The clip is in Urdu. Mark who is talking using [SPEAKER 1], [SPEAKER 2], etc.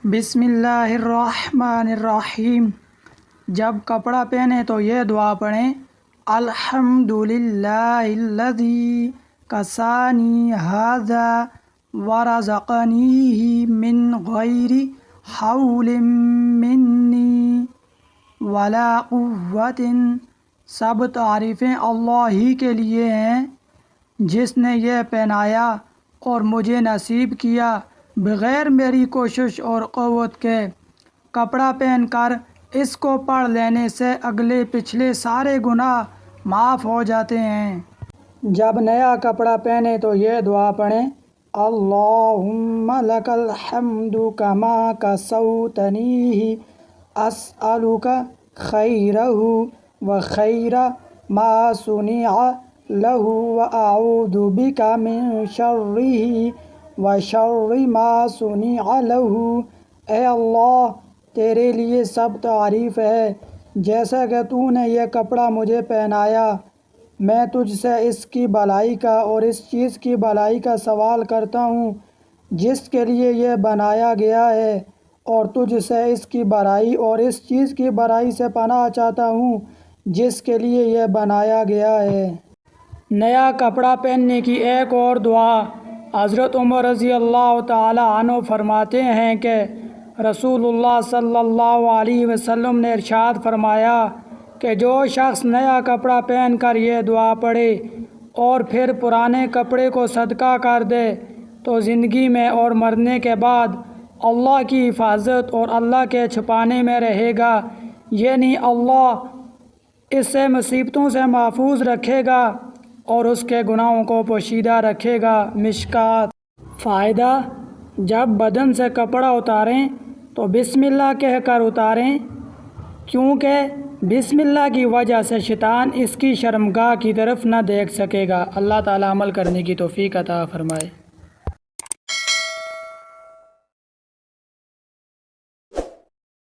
[SPEAKER 1] بسم اللہ الرحمن الرحیم۔ جب کپڑا پہنے تو یہ دعا پڑھیں: الحمدللہ الذی کسانی ھذا ورزقنیہ من غیر حول منی ولا قوت۔ سب تعریفیں اللہ ہی کے لیے ہیں جس نے یہ پہنایا اور مجھے نصیب کیا بغیر میری کوشش اور قوت کے۔ کپڑا پہن کر اس کو پڑھ لینے سے اگلے پچھلے سارے گناہ معاف ہو جاتے ہیں۔ جب نیا کپڑا پہنے تو یہ دعا پڑھیں: اللہم لک الحمد کما کسوتنیہ اسألک خیرہ وخیر ما صنع لہ واعوذ بک من شرہ وشر ما صنع لہ۔ اے اللہ، تیرے لیے سب تعریف ہے جیسا کہ تو نے یہ کپڑا مجھے پہنایا۔ میں تجھ سے اس کی بھلائی کا اور اس چیز کی بھلائی کا سوال کرتا ہوں جس کے لیے یہ بنایا گیا ہے، اور تجھ سے اس کی برائی اور اس چیز کی برائی سے پناہ چاہتا ہوں جس کے لیے یہ بنایا گیا ہے۔ نیا کپڑا پہننے کی ایک اور دعا: حضرت عمر رضی اللہ تعالی عنہ فرماتے ہیں کہ رسول اللہ صلی اللہ علیہ وسلم نے ارشاد فرمایا کہ جو شخص نیا کپڑا پہن کر یہ دعا پڑھے اور پھر پرانے کپڑے کو صدقہ کر دے تو زندگی میں اور مرنے کے بعد اللہ کی حفاظت اور اللہ کے چھپانے میں رہے گا، یعنی اللہ اس سے مصیبتوں سے محفوظ رکھے گا اور اس کے گناہوں کو پوشیدہ رکھے گا۔ مشکوٰۃ۔ فائدہ: جب بدن سے کپڑا اتاریں تو بسم اللہ کہہ کر اتاریں، کیونکہ بسم اللہ کی وجہ سے شیطان اس کی شرمگاہ کی طرف نہ دیکھ سکے گا۔ اللہ تعالیٰ عمل کرنے کی توفیق عطا فرمائے۔